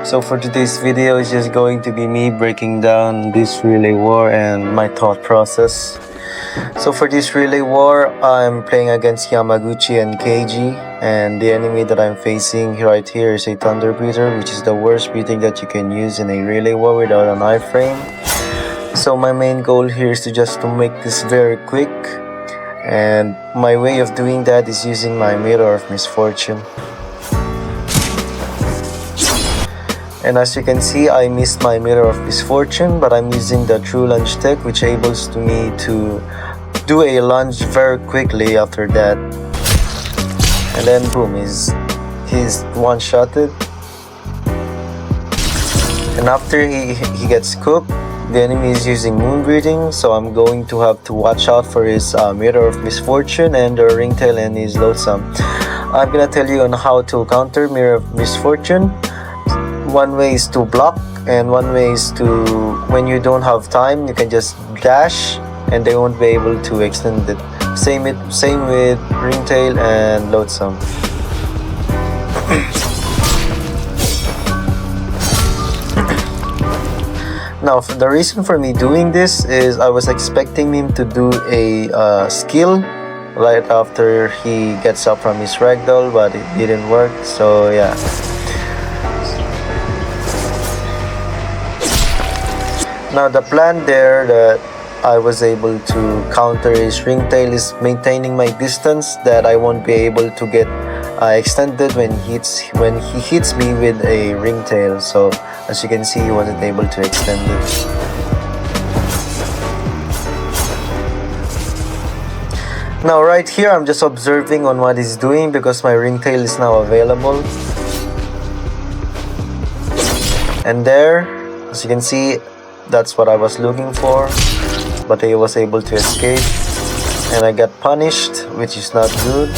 So for today's video, it's just going to be me breaking down this relay war and my thought process. So for this relay war, I'm playing against Yamaguchi and Keiji, and the enemy that I'm facing right here is a Thunder Breather, which is the worst breathing that you can use in a relay war without an iframe. So my main goal here is to make this very quick, and my way of doing that is using my Mirror of Misfortune. And as you can see, I missed my Mirror of Misfortune, but I'm using the True Lunge tech, which enables me to do a lunge very quickly after that. And then boom, he's one-shotted. And after he gets cooked, the enemy is using Moon Breathing, so I'm going to have to watch out for his Mirror of Misfortune and the Ringtail and his Loathsome. I'm gonna tell you on how to counter Mirror of Misfortune. One way is to block, and one way is to, when you don't have time, you can just dash and they won't be able to extend it. Same with Ringtail and Loathsome. Now, the reason for me doing this is I was expecting him to do a skill right after he gets up from his ragdoll, but it didn't work, so yeah. Now the plan there that I was able to counter his Ringtail is maintaining my distance, that I won't be able to get extended when he hits me with a Ringtail. So as you can see, he wasn't able to extend it. Now right here, I'm just observing on what he's doing because my Ringtail is now available. And there, as you can see, that's what I was looking for, but he was able to escape and I got punished, which is not good.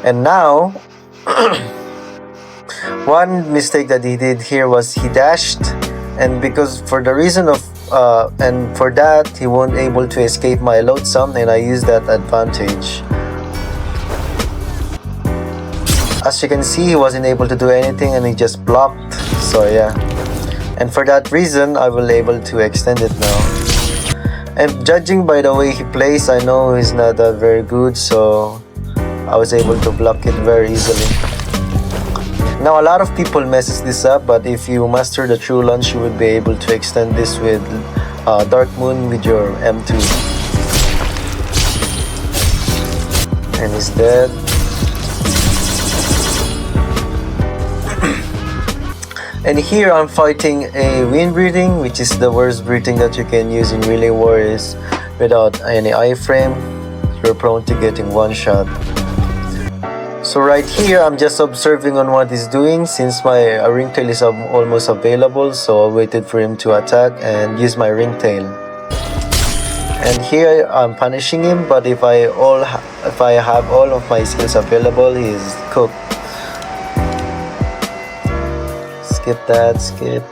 And now one mistake that he did here was he dashed, and because for the reason of and for that he won't able to escape my Loathsome, and I used that advantage. As you can see, he wasn't able to do anything and he just blocked, so yeah. And for that reason, I will able to extend it now. And judging by the way he plays, I know he's not that very good, so I was able to block it very easily. Now a lot of people messes this up, but if you master the True Lunge, you would be able to extend this with Dark Moon with your M2. And he's dead. And here I'm fighting a Wind Breathing, which is the worst breathing that you can use in relay wars. Without any iframe, you're prone to getting one shot. So right here, I'm just observing on what he's doing, since my Ringtail is almost available, so I waited for him to attack and use my Ringtail. And here I'm punishing him, but if I have all of my skills available, he's cooked. Skip that, skip.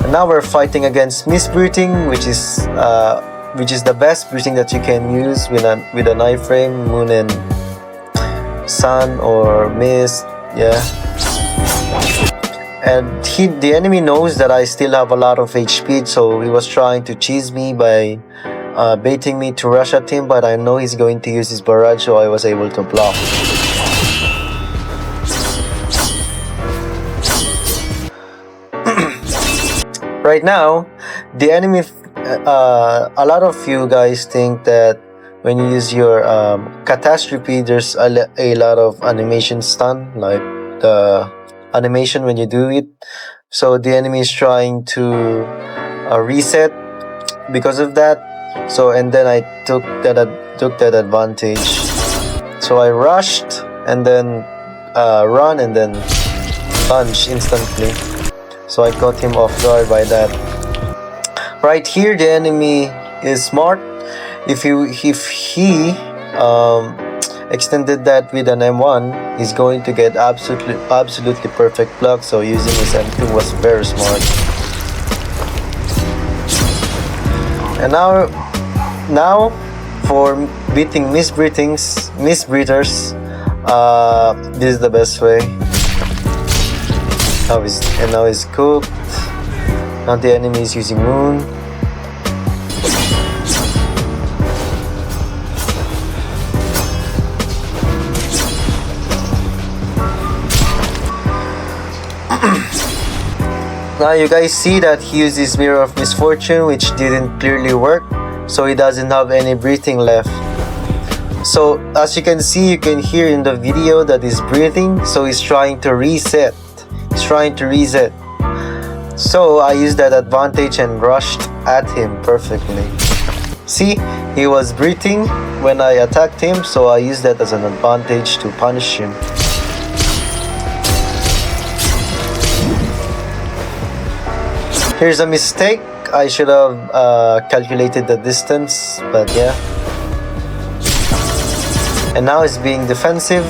And now we're fighting against Mist Breathing, which is the best breathing that you can use with an iframe, Moon and Sun or Mist, yeah. And the enemy knows that I still have a lot of HP, so he was trying to cheese me by baiting me to rush at him, but I know he's going to use his barrage, so I was able to block. Right now, the enemy, a lot of you guys think that when you use your Catastrophe, there's a lot of animation stun, like the animation when you do it. So the enemy is trying to reset because of that. So, and then I took that advantage. So I rushed and then run and then punch instantly. So I caught him off guard by that. Right here, the enemy is smart. If he extended that with an M1, he's going to get absolutely perfect block. So using his M2 was very smart. And now for beating misbreathers, this is the best way. Now he's cooked. Now the enemy is using moon. Now you guys see that he used his Mirror of Misfortune, which didn't clearly work, so he doesn't have any breathing left. So as you can see, you can hear in the video that he's breathing, so he's trying to reset. So I used that advantage and rushed at him perfectly. See, he was breathing when I attacked him, so I used that as an advantage to punish him. Here's a mistake. I should have calculated the distance, but yeah. And now he's being defensive.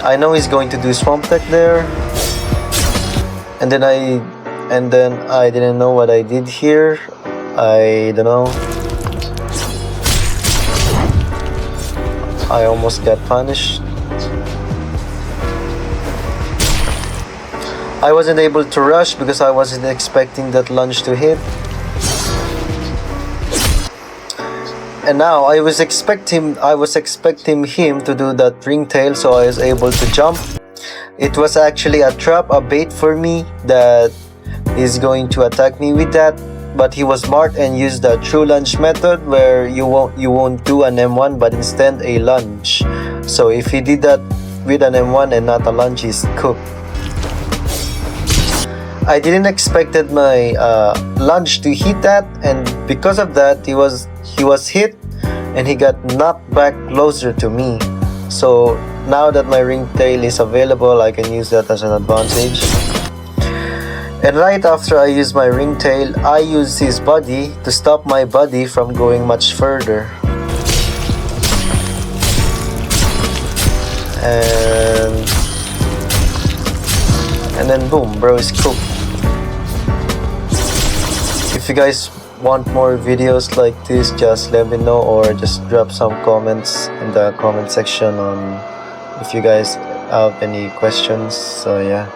I know he's going to do swamp tech there. And then I didn't know what I did here. I don't know. I almost got punished. I wasn't able to rush because I wasn't expecting that lunge to hit. And now I was expecting him to do that ringtail, so I was able to jump. It was actually a trap, a bait for me that is going to attack me with that. But he was smart and used the true lunge method, where you won't do an M1 but instead a lunge. So if he did that with an M1 and not a lunge, he's cooked. I didn't expected my lunge to hit that, and because of that he was hit and he got knocked back closer to me. So now that my ringtail is available, I can use that as an advantage. And right after I use my ringtail, I use his body to stop my body from going much further. And then boom, bro is cooked. If you guys want more videos like this, just let me know, or just drop some comments in the comment section on if you guys have any questions. So yeah.